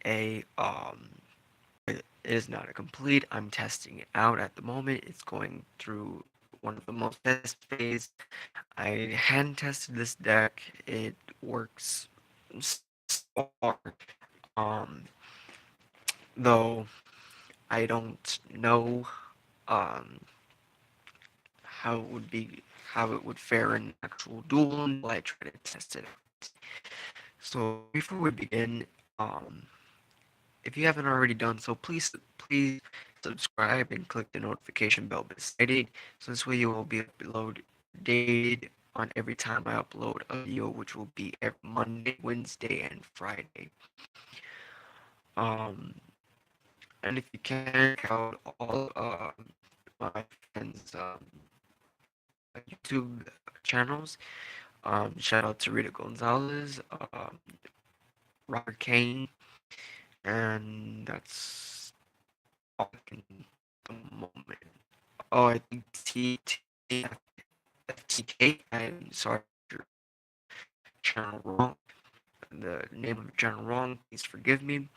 a it is not a complete. I'm testing it out at the moment. It's going through one of the most test phase. I hand tested this deck. It works so far. Um, though I don't know um how it would be how it would fare in actual duel until I try to test it out. So before we begin, if you haven't already done so, please subscribe and click the notification bell beside it. So this way you will be updated on every time I upload a video, which will be every Monday, Wednesday, and Friday. Um, and if you can check out all my friends' YouTube channels, shout out to Rita Gonzalez, Robert Kane, and that's all I can at the moment. Oh, I think FTK. I'm sorry if your channel wrong. The name of your channel wrong. Please forgive me.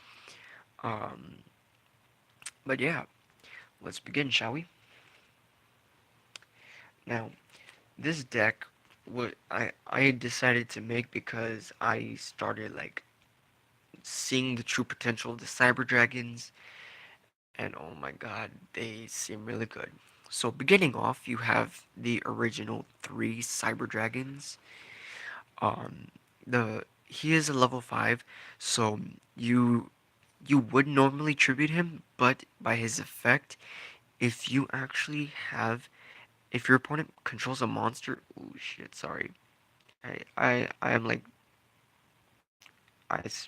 Um, but yeah, let's begin, shall we? Now, this deck, what I decided to make because I started like seeing the true potential of the Cyber Dragons, and oh my god, they seem really good. So beginning off, you have the original three Cyber Dragons. Um, the he is a level 5, so you you would normally tribute him, but by his effect, if you actually have if your opponent controls a monster, oh shit, sorry. I am like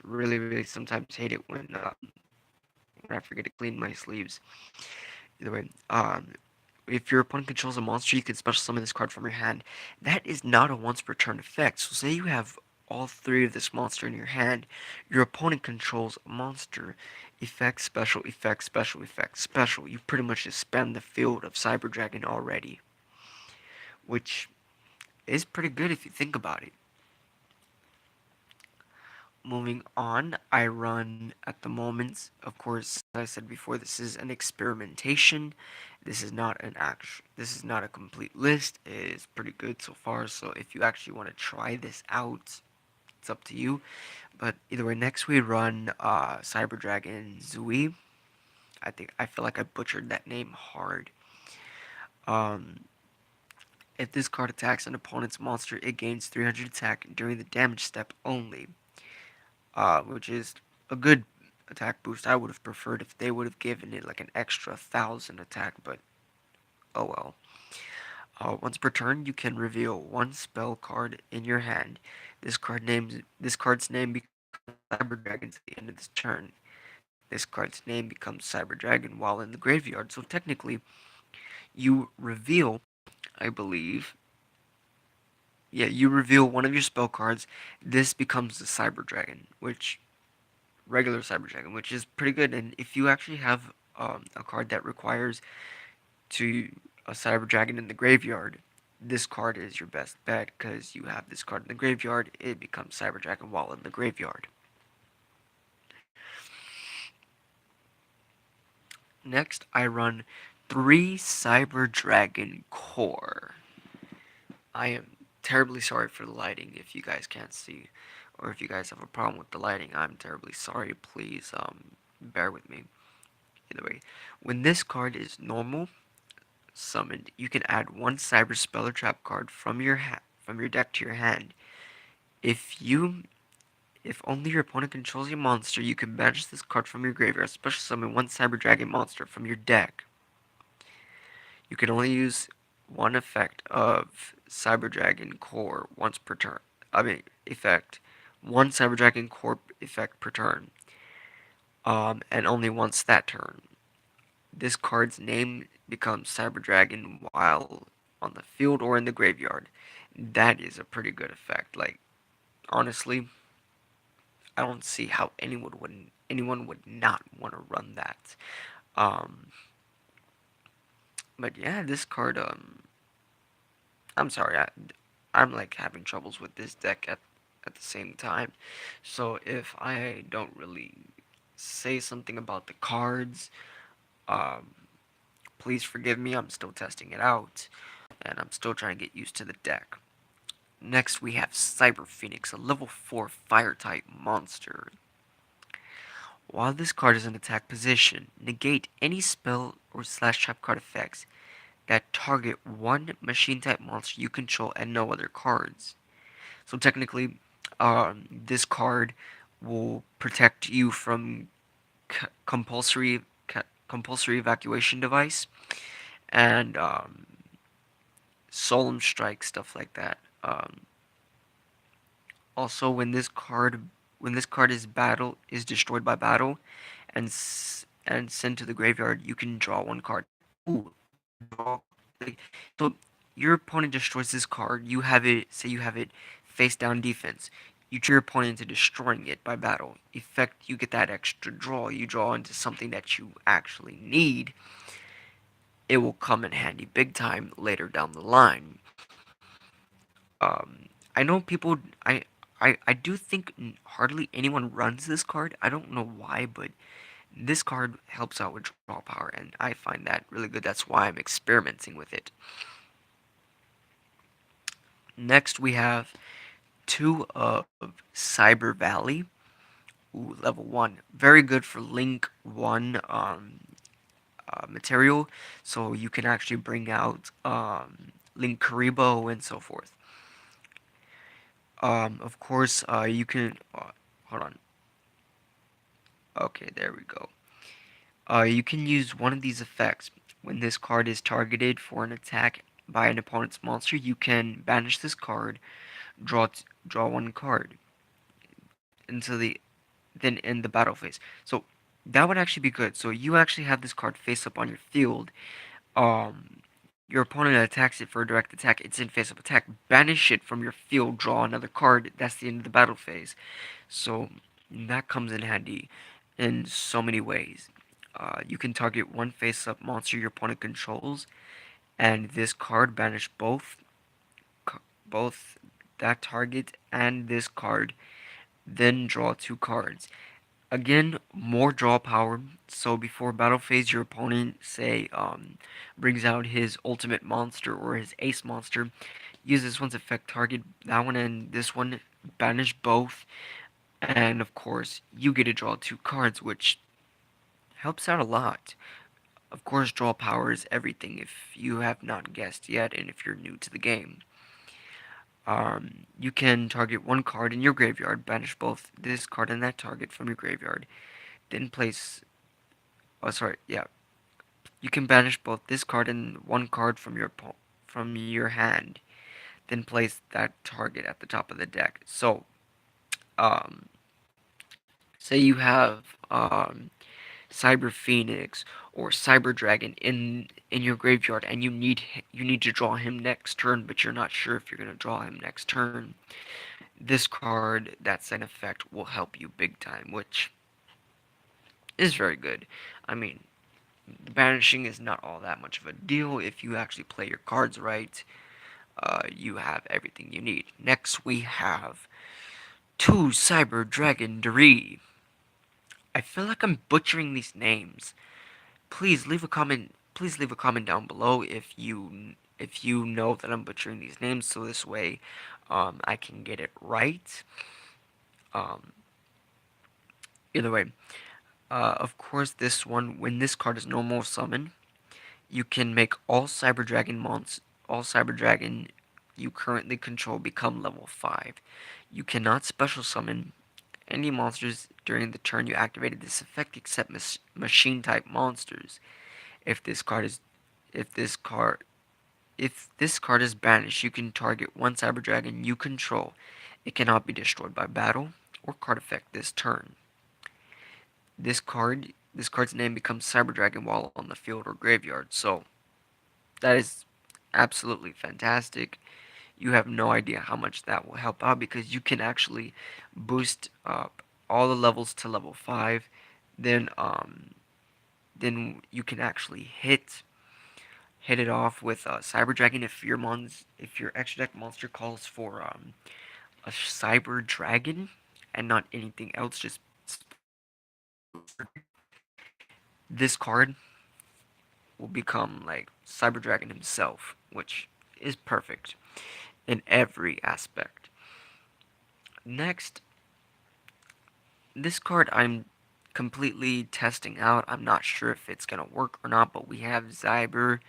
really sometimes hate it when I forget to clean my sleeves. Either way, if your opponent controls a monster, you can special summon this card from your hand. That is not a once per turn effect. So say you have all three of this monster in your hand, your opponent controls a monster. Effect, special, effect, special, effect, special. You pretty much just spam the field of Cyber Dragon already, which is pretty good if you think about it. Moving on, I run at the moment. Of course, as I said before, this is an experimentation. This is not a complete list. It is pretty good so far. So if you actually want to try this out, it's up to you. But either way, next we run Cyber Dragon Zui. I feel like I butchered that name hard. Um, if this card attacks an opponent's monster, it gains 300 attack during the damage step only. Which is a good attack boost. I would have preferred if they would have given it like an extra 1,000 attack, but oh well. Once per turn, you can reveal one spell card in your hand. This card's name becomes Cyber Dragon at the end of this turn. This card's name becomes Cyber Dragon while in the graveyard. So technically, you reveal, I believe, yeah, you reveal one of your spell cards. This becomes the Cyber Dragon, which regular Cyber Dragon, which is pretty good. And if you actually have a card that requires to a Cyber Dragon in the graveyard, this card is your best bet because you have this card in the graveyard. It becomes Cyber Dragon while in the graveyard. Next, I run 3 Cyber Dragon Core. I am terribly sorry for the lighting if you guys can't see, or if you guys have a problem with the lighting. I'm terribly sorry. Please bear with me. Either way, when this card is normal summoned, you can add one Cyber Spell or Trap card from your deck to your hand. If you if only your opponent controls your monster, you can banish this card from your graveyard. Special summon one Cyber Dragon monster from your deck. You can only use one effect of Cyber Dragon Core once per turn. Effect. One Cyber Dragon Core effect per turn. And only once that turn. This card's name becomes Cyber Dragon while on the field or in the graveyard. That is a pretty good effect. Like, honestly, I don't see how anyone would not want to run that. Um, but yeah, this card. I'm sorry. I'm like having troubles with this deck at the same time. So if I don't really say something about the cards. Um, Please forgive me, I'm still testing it out, and I'm still trying to get used to the deck. Next, we have Cyber Phoenix, a level 4 fire type monster. While this card is in attack position, negate any spell or slash trap card effects that target one machine type monster you control and no other cards. So technically, this card will protect you from compulsory evacuation device and solemn strike, stuff like that. Also, when this card is destroyed by battle and sent to the graveyard, you can draw one card. Ooh, draw. Like, so your opponent destroys this card. You have it. Say you have it face down defense. You trick your opponent into destroying it by battle. Effect. You get that extra draw. You draw into something that you actually need. It will come in handy big time later down the line. I know people. I do think hardly anyone runs this card. I don't know why, but this card helps out with draw power, and I find that really good. That's why I'm experimenting with it. Next, we have two of Cyber Valley. Ooh, level 1. Very good for Link 1 material, so you can actually bring out Link Karibo and so forth. Of course, you can. Hold on. Okay, there we go. You can use one of these effects. When this card is targeted for an attack by an opponent's monster, you can banish this card, draw one card into the then end the battle phase. So that would actually be good. So you actually have this card face up on your field. Your opponent attacks it for a direct attack. It's in face up attack. Banish it from your field. Draw another card. That's the end of the battle phase. So that comes in handy in so many ways. You can target one face-up monster your opponent controls, and this card banish both that target and this card. Then draw two cards. Again, more draw power. So before battle phase, your opponent say brings out his ultimate monster or his ace monster. Use this one's effect target that one and this one. Banish both, and of course you get to draw two cards, which helps out a lot. Of course, draw power is everything if you have not guessed yet, and if you're new to the game. You can target one card in your graveyard, banish both this card and that target from your graveyard, then place. Oh, sorry, yeah. You can banish both this card and one card from your hand, then place that target at the top of the deck. So, um, say you have Cyber Phoenix or Cyber Dragon in your graveyard, and you need to draw him next turn, but you're not sure if you're gonna draw him next turn. This card that's an effect will help you big time, which is very good. I mean, banishing is not all that much of a deal if you actually play your cards right. You have everything you need. Next, we have two Cyber Dragon Dree. I feel like I'm butchering these names. Please leave a comment down below if you know that I'm butchering these names, so this way I can get it right. Um, Either way, of course, this one, when this card is normal summon, you can make all Cyber Dragon you currently control become level 5. You cannot special summon any monsters during the turn you activated this effect except machine type monsters. If this card is if this card If this card is banished, you can target one Cyber Dragon you control. It cannot be destroyed by battle or card effect this turn. This card's name becomes Cyber Dragon while on the field or graveyard. So that is absolutely fantastic. You have no idea how much that will help out because you can actually boost up all the levels to level 5. Then then you can actually hit it off with Cyber Dragon if your extra deck monster calls for a Cyber Dragon and not anything else. Just this card will become like Cyber Dragon himself, which is perfect in every aspect. Next, this card I'm completely testing out. I'm not sure if it's gonna work or not, but we have sorry,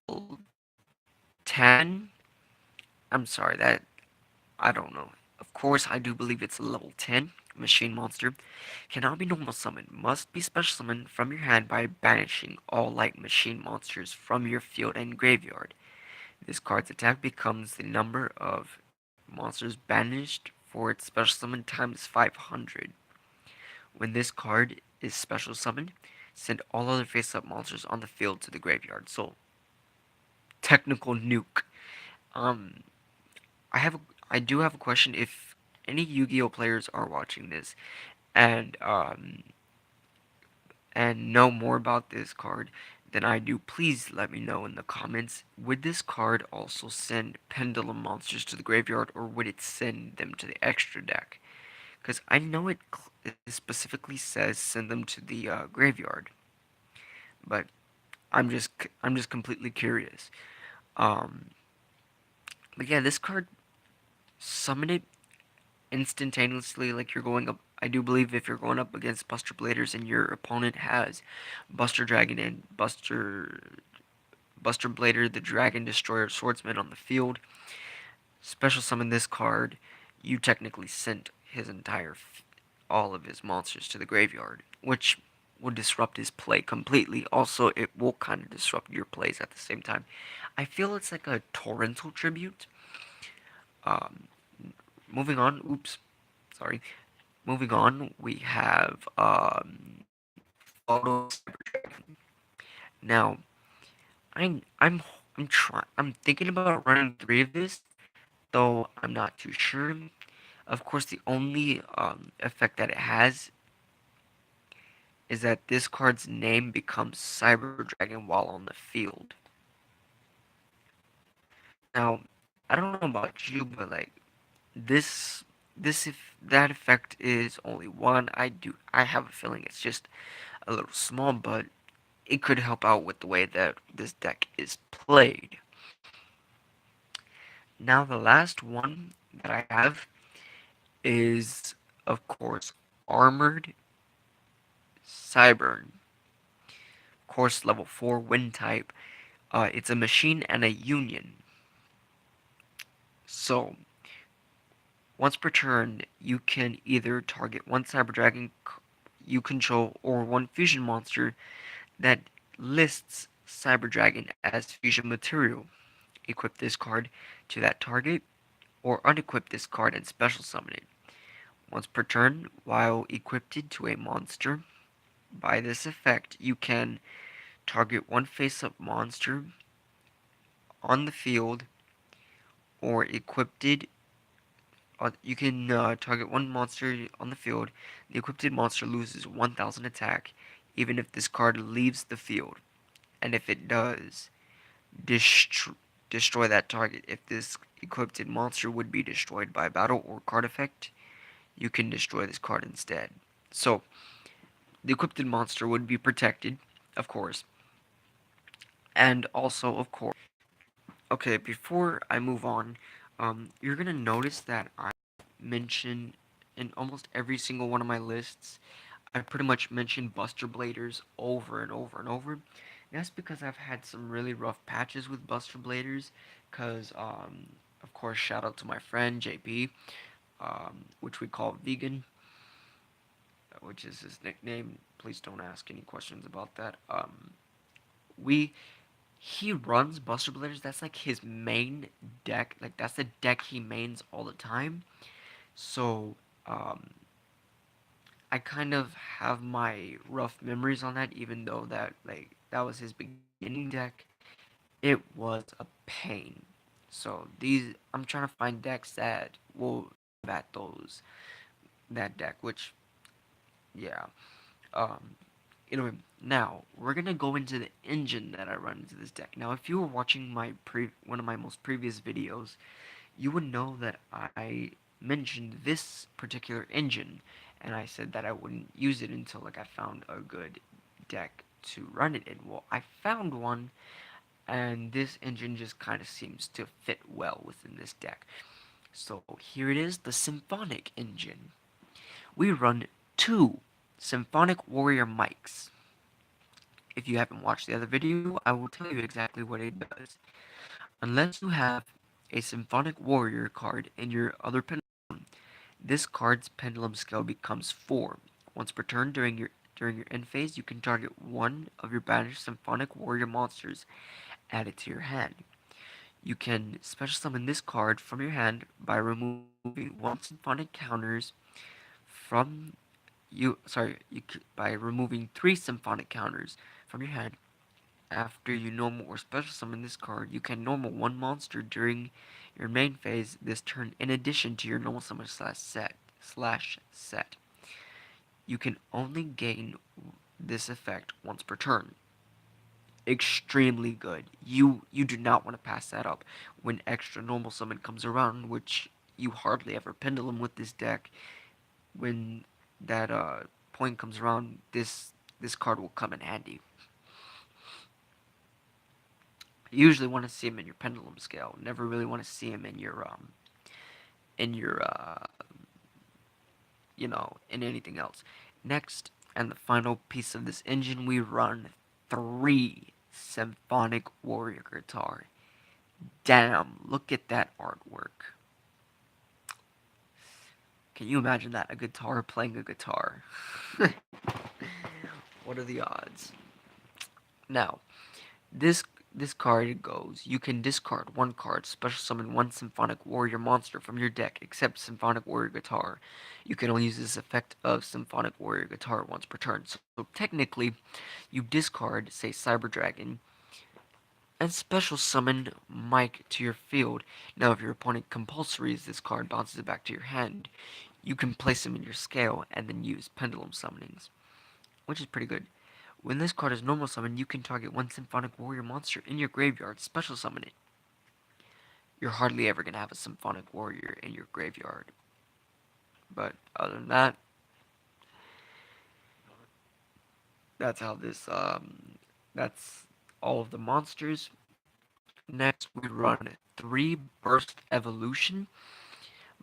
L10. I'm sorry that I don't know. Of course, I do believe it's a level 10 machine monster. Cannot be normal summoned. Must be special summoned from your hand by banishing all light machine monsters from your field and graveyard. This card's attack becomes the number of monsters banished for its special summon times 500. When this card is special summoned, send all other face-up monsters on the field to the graveyard. So, technical nuke. Um, I have a, I do have a question. If any Yu-Gi-Oh players are watching this and know more about this card than I do, please let me know in the comments. Would this card also send Pendulum monsters to the graveyard, or would it send them to the extra deck? Because I know it specifically says send them to the graveyard, but I'm just completely curious. Um, but yeah, this card summon it instantaneously like you're going up. I do believe if you're going up against Buster Bladers and your opponent has Buster Dragon and Buster Blader, the Dragon Destroyer Swordsman on the field, special summon this card, you technically sent his all of his monsters to the graveyard, which would disrupt his play completely. Also, it will kind of disrupt your plays at the same time. I feel it's like a torrential tribute. Um, moving on. Oops, sorry. Moving on, we have Photo Cyber Dragon. Now, I'm thinking about running three of this, though I'm not too sure. Of course, the only effect that it has is that this card's name becomes Cyber Dragon while on the field. Now, I don't know about you, but like this this if that effect is only one, I have a feeling it's just a little small, but it could help out with the way that this deck is played. Now the last one that I have is of course Armored Cybern. Of course level 4 wind type. It's a machine and a union. So once per turn, you can either target one Cyber Dragon you control or one fusion monster that lists Cyber Dragon as fusion material. Equip this card to that target, or unequip this card and special summon it. Once per turn, while equipped to a monster, by this effect, you can target one face-up monster on the field, or equipped you can target one monster on the field. The equipped monster loses 1000 attack, even if this card leaves the field. And if it does, destroy that target. If this equipped monster would be destroyed by battle or card effect, you can destroy this card instead. So, the equipped monster would be protected, of course. And also, of course, okay, before I move on, you're gonna notice that I mention in almost every single one of my lists, I pretty much mention Buster Bladers over and over and over. And that's because I've had some really rough patches with Buster Bladers, because, of course, shout out to my friend JP, which we call Vegan, which is his nickname. Please don't ask any questions about that. We he runs Buster Bladers. That's like his main deck. Like that's the deck he mains all the time. So um, I kind of have my rough memories on that, even though that was his beginning deck. It was a pain. So these I'm trying to find decks that will combat those that deck, which yeah. Um, anyway, now we're gonna go into the engine that I run into this deck. Now, if you were watching one of my most previous videos, you would know that I mentioned this particular engine, and I said that I wouldn't use it until like I found a good deck to run it in. Well, I found one, and this engine just kind of seems to fit well within this deck. So here it is, the Symphonic engine. We run two Symphonic Warrior mics. If you haven't watched the other video, I will tell you exactly what it does. Unless you have a Symphonic Warrior card in your other pendulum, this card's pendulum scale becomes 4. Once per turn during your end phase, you can target one of your banished Symphonic Warrior monsters added to your hand. You can special summon this card from your hand by removing one Symphonic counters from by removing 3 Symphonic counters from your hand. After you normal or special summon this card, you can normal one monster during your main phase this turn in addition to your normal summon slash set. You can only gain this effect once per turn. Extremely good. You do not want to pass that up when extra normal summon comes around, which you hardly ever pendulum with this deck. When that point comes around, this card will come in handy. You usually want to see him in your pendulum scale. Never really want to see him in your in anything else. Next, and the final piece of this engine, we run 3 Symphonic Warrior guitar. Damn, look at that artwork. Can you imagine that? A guitar playing a guitar. What are the odds? Now, this this card goes, you can discard one card, special summon one Symphonic Warrior monster from your deck, except Symphonic Warrior Guitar. You can only use this effect of Symphonic Warrior Guitar once per turn. So technically, you discard, say, Cyber Dragon, and special summon Mike to your field. Now, if your opponent compulsories this card, bounces it back to your hand, you can place him in your scale and then use Pendulum Summonings, which is pretty good. When this card is normal summon, you can target one Symphonic Warrior monster in your graveyard, special summon it. You're hardly ever going to have a Symphonic Warrior in your graveyard. But other than that, that's how that's all of the monsters. Next, we run 3 Burst Evolution.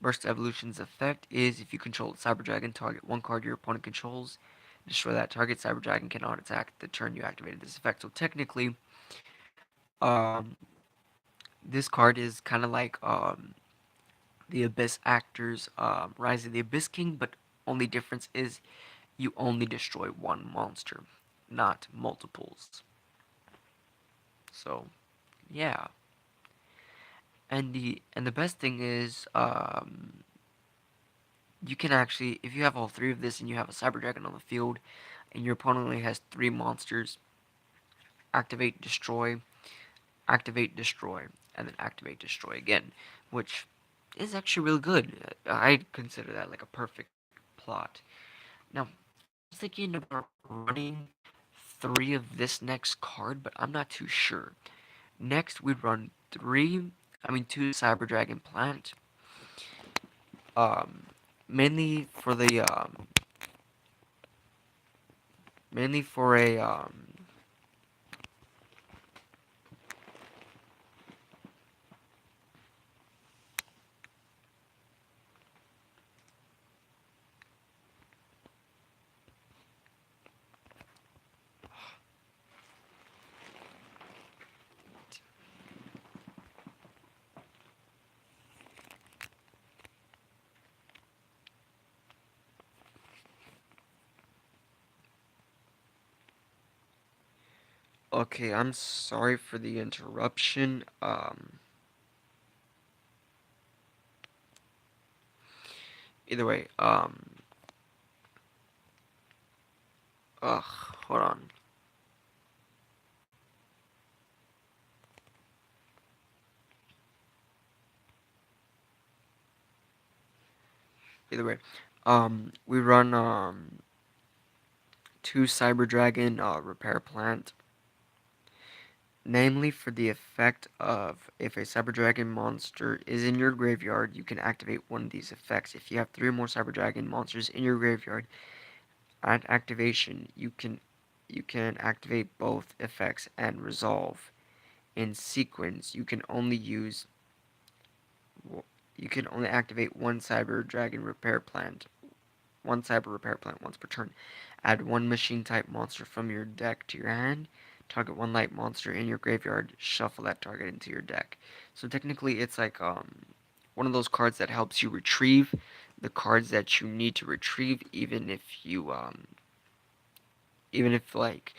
Burst Evolution's effect is if you control Cyber Dragon, target one card your opponent controls, destroy that target. Cyber Dragon cannot attack the turn you activated this effect. So technically, um, this card is kind of like the Abyss Actors Rise of the Abyss King, but only difference is you only destroy one monster, not multiples. So, yeah. And the best thing is you can actually, if you have all 3 of this and you have a Cyber Dragon on the field and your opponent only has 3 monsters, activate destroy, and then activate destroy again, which is actually really good. I'd consider that like a perfect plot. Now, I was thinking about running 3 of this next card, but I'm not too sure. Next, we'd run 2 Cyber Dragon Plant, um, mainly for the mainly for a Okay, I'm sorry for the interruption. Either way, ugh, hold on. Either way, we run 2 Cyber Dragon Repair Plant, Namely, for the effect of if a Cyber Dragon monster is in your graveyard, you can activate one of these effects. If you have three or more Cyber Dragon monsters in your graveyard, at activation, you can activate both effects and resolve. In sequence, you can only activate one cyber repair plant once per turn. Add one machine type monster from your deck to your hand. Target one light monster in your graveyard. Shuffle that target into your deck. So technically, it's like one of those cards that helps you retrieve the cards that you need to retrieve, even if like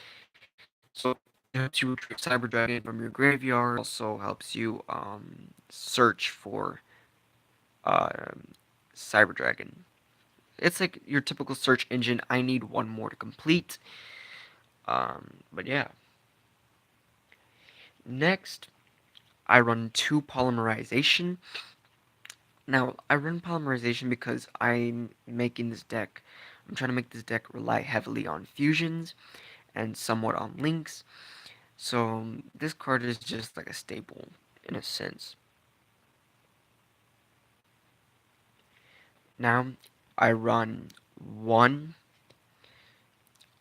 so it helps you retrieve Cyber Dragon from your graveyard. Also helps you search for Cyber Dragon. It's like your typical search engine. I need one more to complete. But yeah. Next, I run two polymerization. Now, I run polymerization because I'm trying to make this deck rely heavily on fusions and somewhat on links. So, this card is just like a staple in a sense. Now, I run one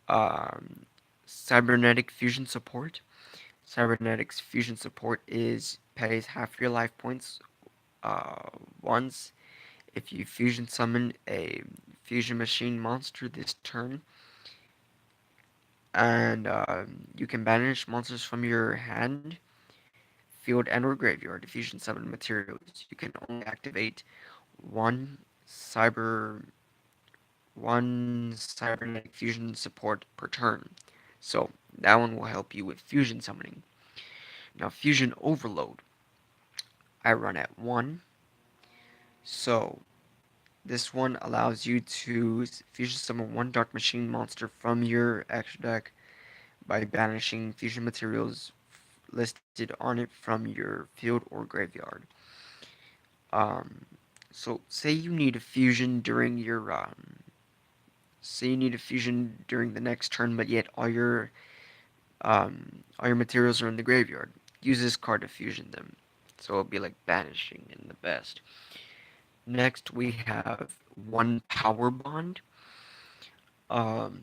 um, cybernetic fusion support. Cybernetics fusion support is pays half your life points once if you fusion summon a fusion machine monster this turn, and you can banish monsters from your hand, field, and or graveyard to fusion summon materials. You can only activate one cyber one cybernetic fusion support per turn. So that one will help you with fusion summoning. Now fusion overload, I run at 1. So this one allows you to fusion summon one Dark Machine monster from your extra deck by banishing fusion materials listed on it from your field or graveyard. Um, so say you need a fusion during the next turn, but yet all your materials are in the graveyard. Use this card to fusion them. So it'll be like banishing in the best. Next we have one power bond. Um,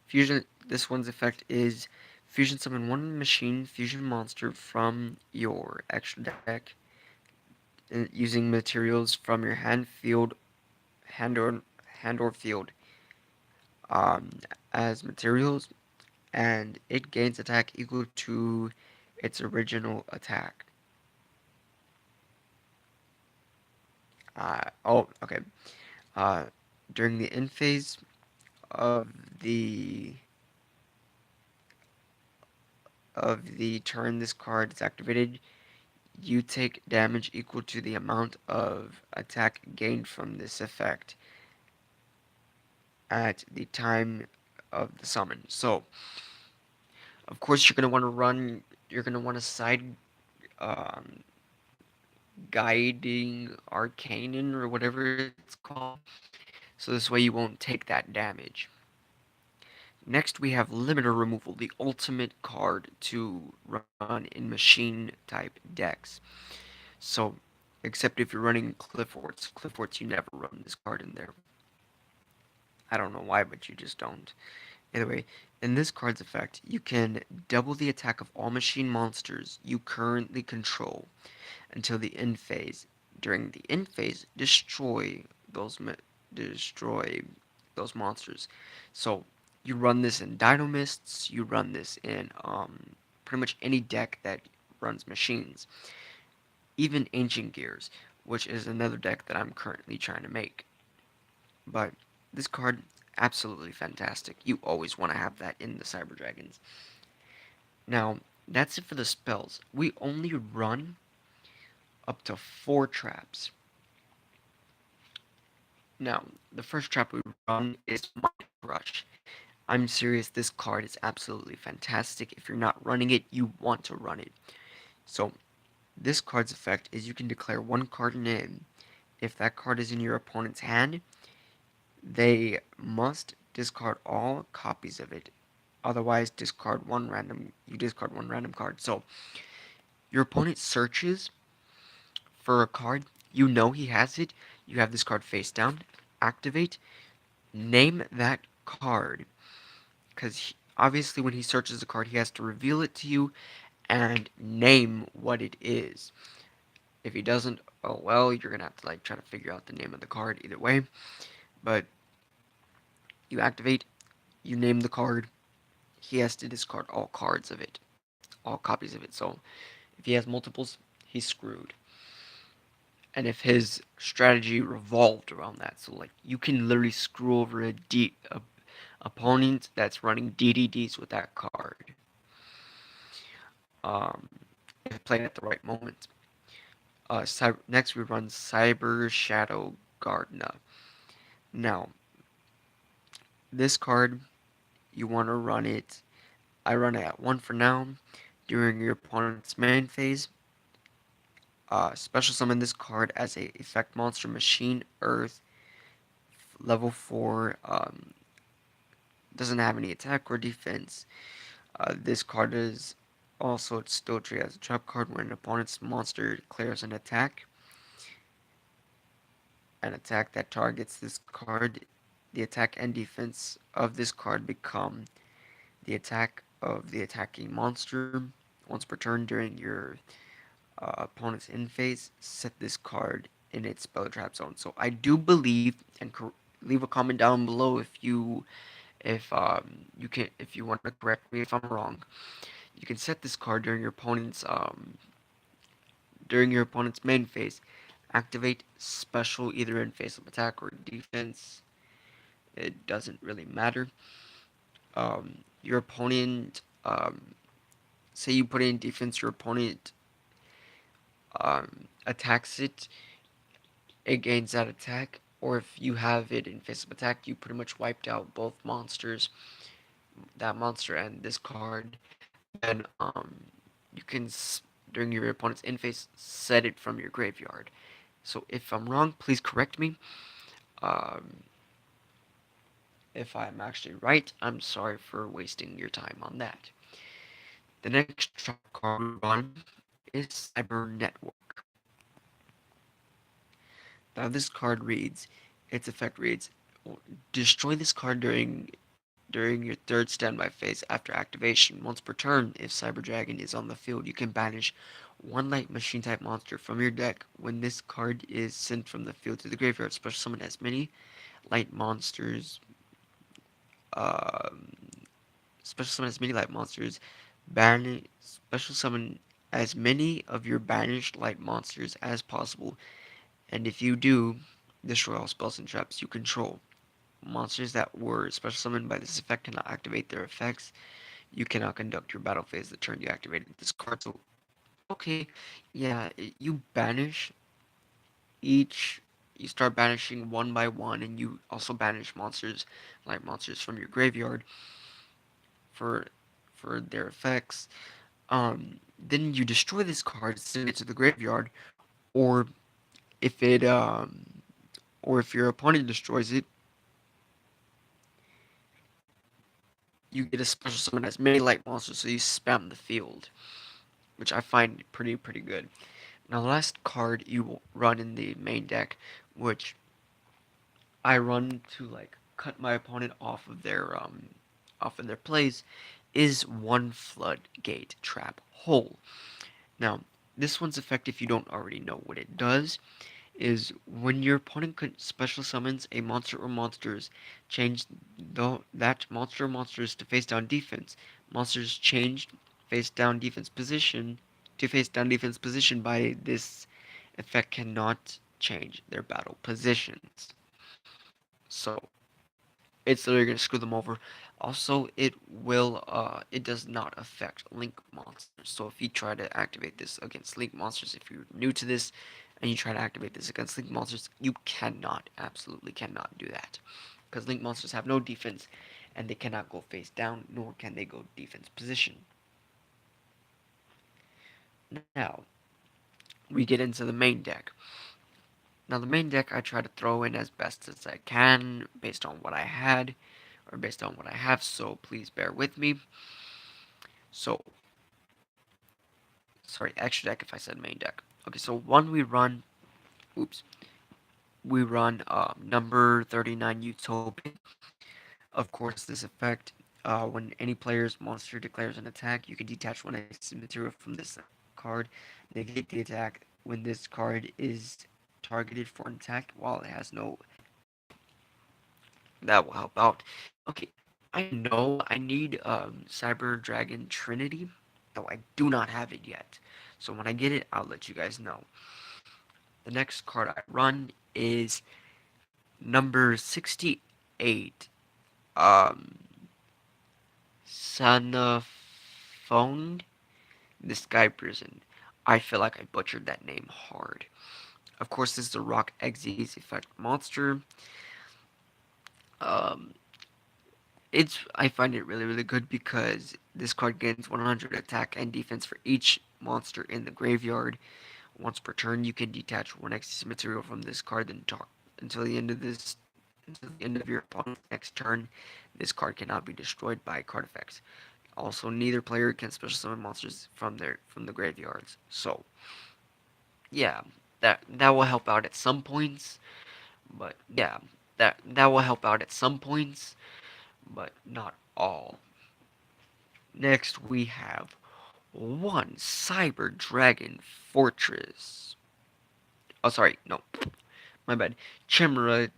Fusion. This one's effect is fusion summon one machine fusion monster from your extra deck using materials from your hand or hand or field um, as materials, and it gains attack equal to its original attack. Okay. Uh, During the end phase of the turn this card is activated, you take damage equal to the amount of attack gained from this effect at the time of the summon. So, of course, you're going to want to side um, guiding Arcanon or whatever it's called. So this way you won't take that damage. Next, we have Limiter Removal, the ultimate card to run in machine type decks. So, except if you're running Cliff Forts, you never run this card in there. I don't know why, but you just don't. Anyway, in this card's effect, you can double the attack of all machine monsters you currently control until the end phase. During the end phase, destroy those monsters. So you run this in Dynamists, you run this in pretty much any deck that runs machines, even Ancient Gears, which is another deck that I'm currently trying to make. But this card, absolutely fantastic. You always want to have that in the Cyber Dragons. Now, that's it for the spells. We only run up to 4 traps. Now, the first trap we run is Mind Crush. I'm serious, this card is absolutely fantastic. If you're not running it, you want to run it. So, this card's effect is you can declare one card name. If that card is in your opponent's hand, they must discard all copies of it Otherwise, you discard one random card. So your opponent searches for a card. You know he has it. You have this card face down. Activate. Name that card. Because obviously, when he searches a card, he has to reveal it to you and name what it is. If he doesn't, oh well, you're gonna have to like try to figure out the name of the card either way. But you activate, you name the card. He has to discard all cards of it, all copies of it. So if he has multiples, he's screwed. And if his strategy revolved around that, so like you can literally screw over a opponent that's running DDDs with that card. Um, if played at the right moment. Next we run Cyber Shadow Gardener. Now, this card, you want to run it. I run it at 1 for now. During your opponent's main phase, special summon this card as a effect monster Machine Earth level 4. Doesn't have any attack or defense. This card is also still treated as a trap card when an opponent's monster declares an attack that targets this card. The attack and defense of this card become the attack of the attacking monster. Once per turn during your opponent's end phase, set this card in its spell trap zone. So I do believe, and leave a comment down below if you want to correct me if I'm wrong. You can set this card during your opponent's main phase. Activate special either in face of attack or defense. It doesn't really matter. Your opponent, say you put it in defense, your opponent attacks it, it gains that attack. Or if you have it in face of attack, you pretty much wiped out both monsters, that monster and this card. Then you can during your opponent's in phase set it from your graveyard. So if I'm wrong, please correct me. Um, if I'm actually right, I'm sorry for wasting your time on that. The next trap card we run is Cyber Network. Now this card reads, its effect reads, destroy this card during your third standby phase after activation. Once per turn, if Cyber Dragon is on the field, you can banish one light machine type monster from your deck. When this card is sent from the field to the graveyard, special summon as many light monsters. Um, special summon as many light monsters. Special summon as many of your banished light monsters as possible, and if you do, destroy all spells and traps you control. Monsters that were special summoned by this effect cannot activate their effects. You cannot conduct your battle phase the turn you activated this card. So, okay, yeah, you banish each. You start banishing one by one, and you also banish monsters, like monsters from your graveyard, for for their effects. Then you destroy this card, send it to the graveyard, or if it or if your opponent destroys it, you get a special summon as many light monsters, so you spam the field, which I find pretty good. Now, the last card you run in the main deck, which I run to like cut my opponent off of their plays, is one Floodgate Trap Hole. Now, this one's effective if you don't already know what it does. Is when your opponent special summons a monster or monsters, change that monster or monsters to face down defense. Monsters changed face down defense position to face down defense position by this effect cannot change their battle positions. So it's literally gonna screw them over. Also, it does not affect link monsters. So if you try to activate this against link monsters, if you're new to this and you try to activate this against link monsters, you absolutely cannot do that. Because link monsters have no defense and they cannot go face down, nor can they go defense position. Now, we get into the main deck. Now, the main deck I try to throw in as best as I can based on what I had are based on what I have, so please bear with me. So, sorry, extra deck if I said main deck. Okay, so one we run, oops, we run number 39 Utopia. Of course, this effect, when any player's monster declares an attack, you can detach one material from this card, negate the attack when this card is targeted for an attack while it has no. That will help out. Okay, I know I need Cyber Dragon Trinity, though I do not have it yet. So when I get it, I'll let you guys know. The next card I run is number 68. Um, Sanaphone? This guy prison. I feel like I butchered that name hard. Of course, this is the Rock Exes effect monster. Um, I find it really good because this card gains 100 attack and defense for each monster in the graveyard. Once per turn, you can detach one Exes material from this card, then talk until the end of this until the end of your opponent's next turn. This card cannot be destroyed by card effects. Also, neither player can special summon monsters from the graveyards. So, yeah, that will help out at some points, but yeah, that will help out at some points, but not all. Next, we have one Cyber Dragon Fortress. Oh, sorry, no, my bad. Chimera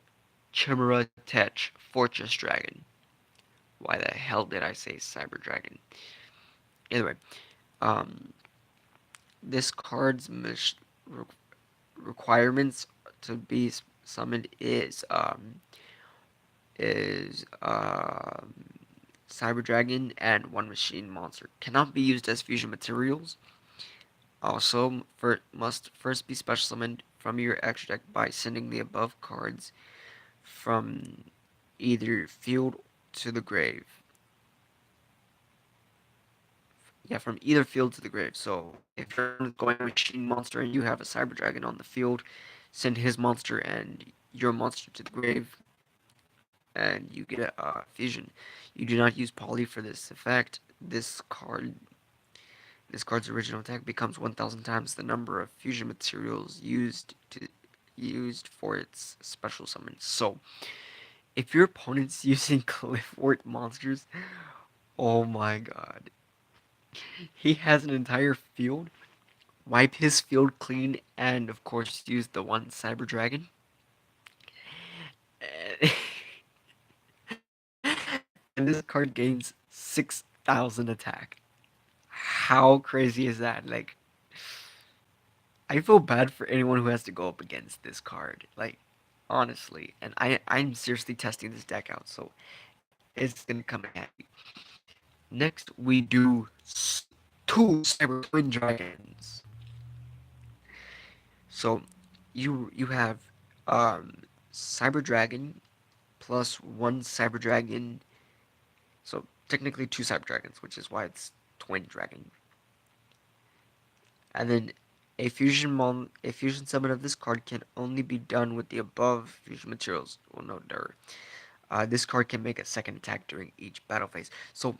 Tech Fortress Dragon. Why the hell did I say Cyber Dragon? Anyway, um, this card's requirements to be summoned is Cyber Dragon and one machine monster. Cannot be used as fusion materials. Also, must first be special summoned from your extra deck by sending the above cards from either field to the grave. Yeah, from either field to the grave. So if your opponent is going machine monster and you have a Cyber Dragon on the field, send his monster and your monster to the grave, and you get a fusion. You do not use poly for this effect. This card's original attack becomes 1,000 times the number of fusion materials used for its special summon. So, if your opponent's using Clifford monsters, oh my god, he has an entire field. Wipe his field clean, and of course use the one Cyber Dragon. And this card gains 6,000 attack. How crazy is that? Like, I feel bad for anyone who has to go up against this card. Like, honestly. And I'm seriously testing this deck out, so it's gonna come in handy. Next, we do two Cyber Twin Dragons. So, you have Cyber Dragon plus one Cyber Dragon. So technically two Cyber Dragons, which is why it's Twin Dragon. And then a fusion summon of this card can only be done with the above fusion materials. Well, no, this card can make a second attack during each battle phase. So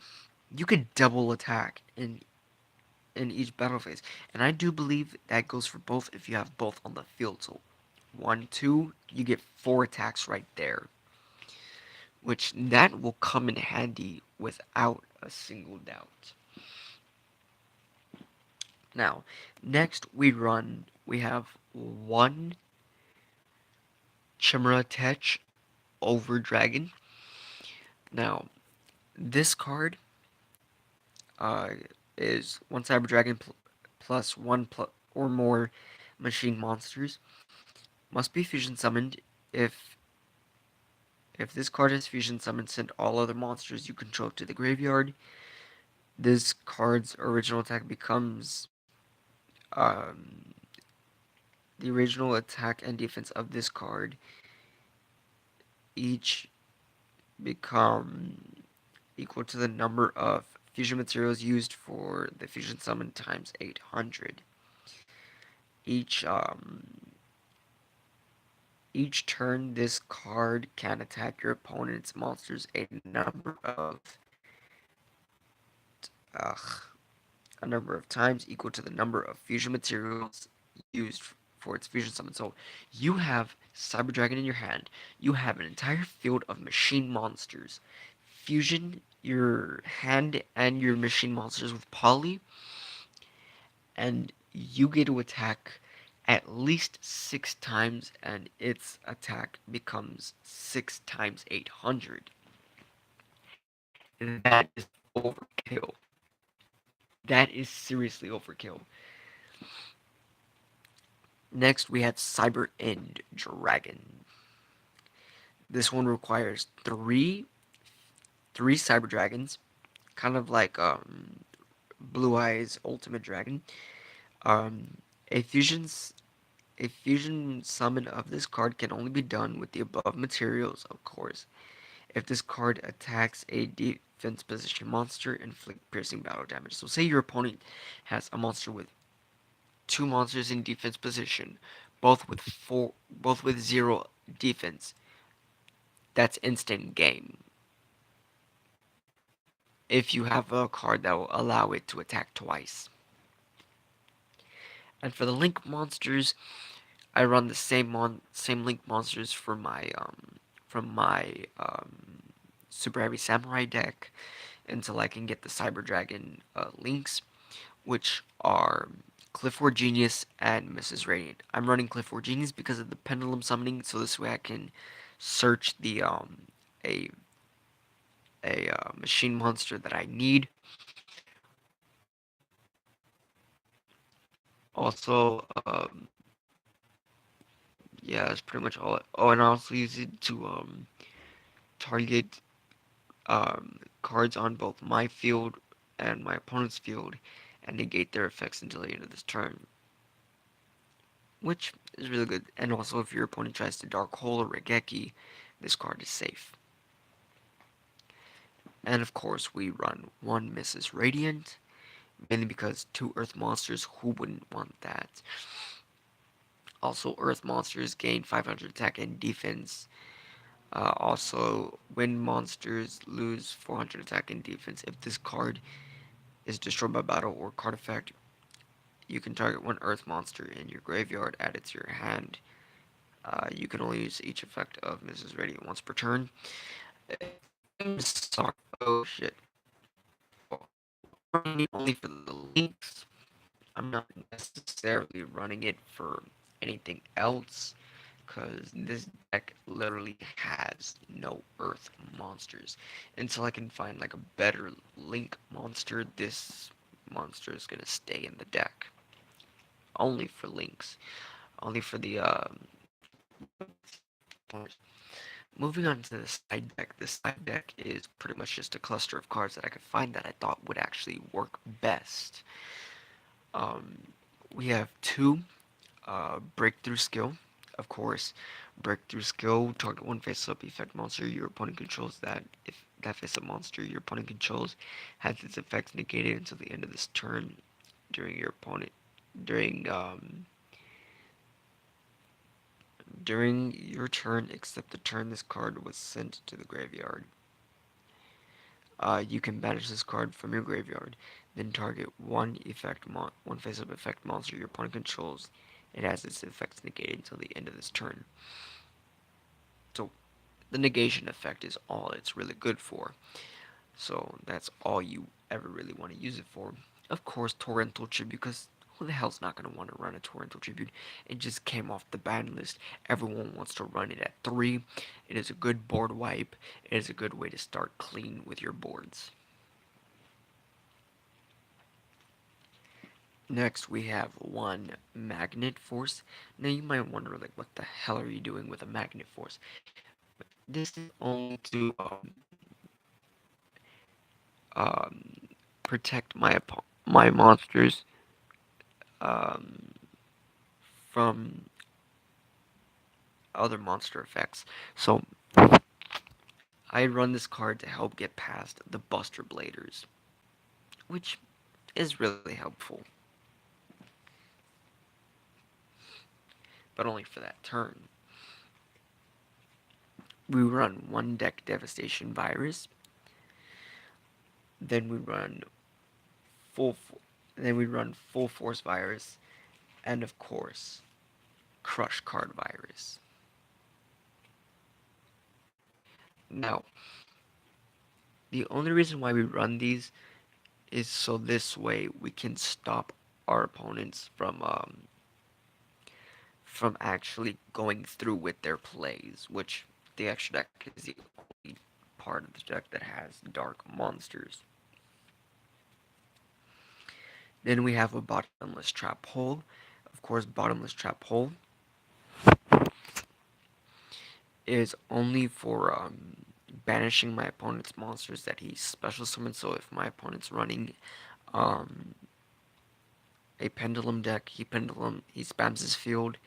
you could double attack in each battle phase. And I do believe that goes for both if you have both on the field. So 1, 2, you get 4 attacks right there. Which that will come in handy without a single doubt. Now, next we have one Chimera Tech over Dragon. Now, this card uh, is one Cyber Dragon plus one or more machine monsters. Must be fusion summoned. If this card is fusion summoned, send all other monsters you control to the graveyard. This card's original attack becomes um, the original attack and defense of this card each become equal to the number of fusion materials used for the fusion summon times 800. Each um, Each turn, this card can attack your opponent's monsters ugh, a number of times equal to the number of fusion materials used for its fusion summon. So you have Cyber Dragon in your hand. You have an entire field of machine monsters. Fusion your hand and your machine monsters with Poly, and you get to attack at least 6 times, and its attack becomes 6 times 800. That is overkill. That is seriously overkill. Next, we have Cyber End Dragon. This one requires three Cyber Dragons, kind of like Blue Eyes Ultimate Dragon. Um, a fusion's a fusion summon of this card can only be done with the above materials, of course. If this card attacks a defense position monster, inflict piercing battle damage. So say your opponent has a monster with two monsters in defense position, both with zero defense. That's instant game. If you have a card that will allow it to attack twice. And for the link monsters, I run the same link monsters for my from my Super Heavy Samurai deck until I can get the Cyber Dragon links, which are Clifford Genius and Mrs. Radiant. I'm running Clifford Genius because of the pendulum summoning, so this way I can search the a machine monster that I need. Also, yeah, that's pretty much all. Oh, and I also use it to target cards on both my field and my opponent's field and negate their effects until the end of this turn, which is really good. And also, if your opponent tries to Dark Hole or Regeki, this card is safe. And of course, we run one Mrs. Radiant, mainly because two Earth monsters, who wouldn't want that? Also, Earth monsters gain 500 attack and defense. Also, Wind monsters lose 400 attack and defense. If this card is destroyed by battle or card effect, you can target one Earth monster in your graveyard, add it to your hand. You can only use each effect of Mrs. Radiant once per turn. Sorry. Oh shit. Running it only for the links. I'm not necessarily running it for anything else, because this deck literally has no Earth monsters. Until I can find like a better Link monster, this monster is gonna stay in the deck. Only for links. Only for the moving on to the side deck. The side deck is pretty much just a cluster of cards that I could find that I thought would actually work best. Um, we have two Breakthrough Skill. Of course, Breakthrough Skill, target one face-up effect monster your opponent controls that. If that face-up monster your opponent controls has its effects negated until the end of this turn during your opponent during during your turn, except the turn this card was sent to the graveyard. You can banish this card from your graveyard, then target one face-up effect monster your opponent controls. It has its effects negated until the end of this turn. So the negation effect is all it's really good for. So that's all you ever really want to use it for. Of course, Torrential Tribute, because who the hell's not going to want to run a Torrential Tribute? It just came off the ban list. Everyone wants to run it at 3. It is a good board wipe. It is a good way to start clean with your boards. Next, we have one Magnet Force. Now, you might wonder, like, what the hell are you doing with a Magnet Force? This is only to um, protect my monsters um, from other monster effects. So I run this card to help get past the Buster Bladers, which is really helpful, but only for that turn. We run one deck Devastation Virus, then we run full, then we run Full Force Virus, and of course, Crush Card Virus. Now, the only reason why we run these is so this way we can stop our opponents from actually going through with their plays, which the extra deck is the only part of the deck that has dark monsters. Then we have a Bottomless Trap Hole. Of course, Bottomless Trap Hole is only for banishing my opponent's monsters that he special summons. So if my opponent's running um, a Pendulum deck, he spams his field,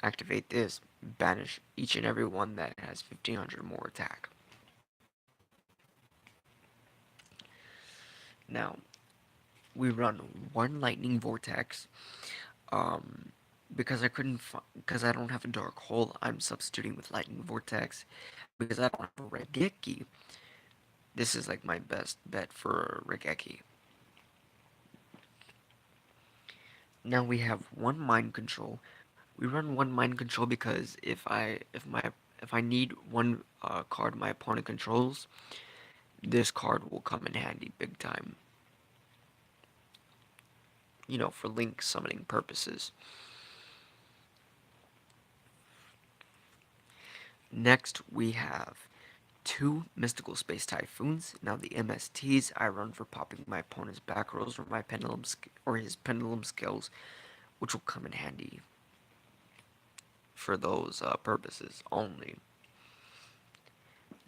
activate this, banish each and every one that has 1500 more attack. Now, we run one Lightning Vortex. Um, because I don't have a Dark Hole, I'm substituting with Lightning Vortex. Because I don't have a Regeki, this is like my best bet for Regeki. Now we have one Mind Control. We run one Mind Control because if I need one card my opponent controls, this card will come in handy big time. You know, for link summoning purposes. Next, we have two Mystical Space Typhoons. Now, the MSTs I run for popping my opponent's back rolls or my or his pendulum skills, which will come in handy for those purposes only.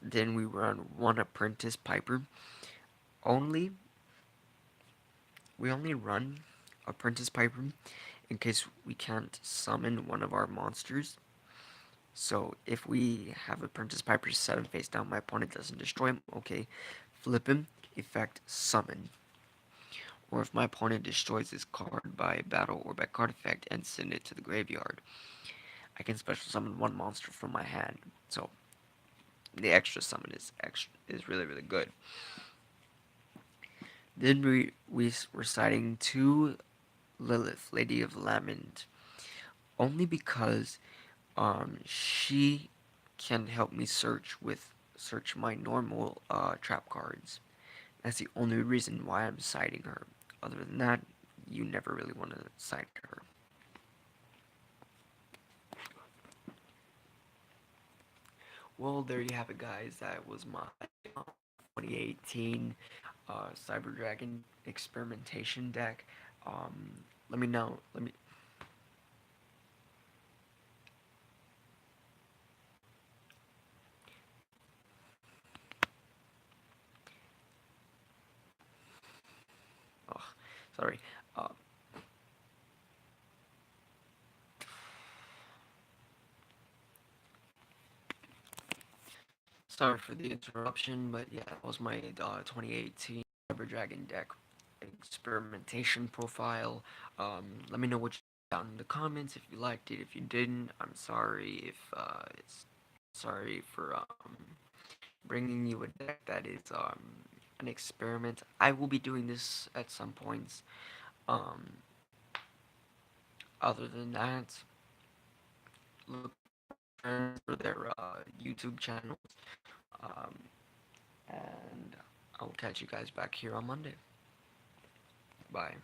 Then we run one Apprentice Piper. Only we only run Apprentice Piper in case we can't summon one of our monsters. So if we have Apprentice Piper set him face down, my opponent doesn't destroy him, okay, flip him, effect summon. Or if my opponent destroys this card by battle or by card effect and send it to the graveyard, I can special summon one monster from my hand. So the extra summon is really really good. Then we're reciting to Lilith, Lady of Lament, only because she can help me search my normal trap cards. That's the only reason why I'm citing her. Other than that, you never really want to cite her. Well, there you have it, guys. That was my 2018 Cyber Dragon experimentation deck. Let me know. Let me. Oh, sorry. Uh, Sorry for the interruption, but yeah, that was my 2018 Cyber Dragon deck experimentation profile. Let me know what you down in the comments if you liked it. If you didn't, I'm sorry. If it's sorry for bringing you a deck that is an experiment. I will be doing this at some points. Um, Other than that, look for their YouTube channels. Um, and I'll catch you guys back here on Monday. Bye.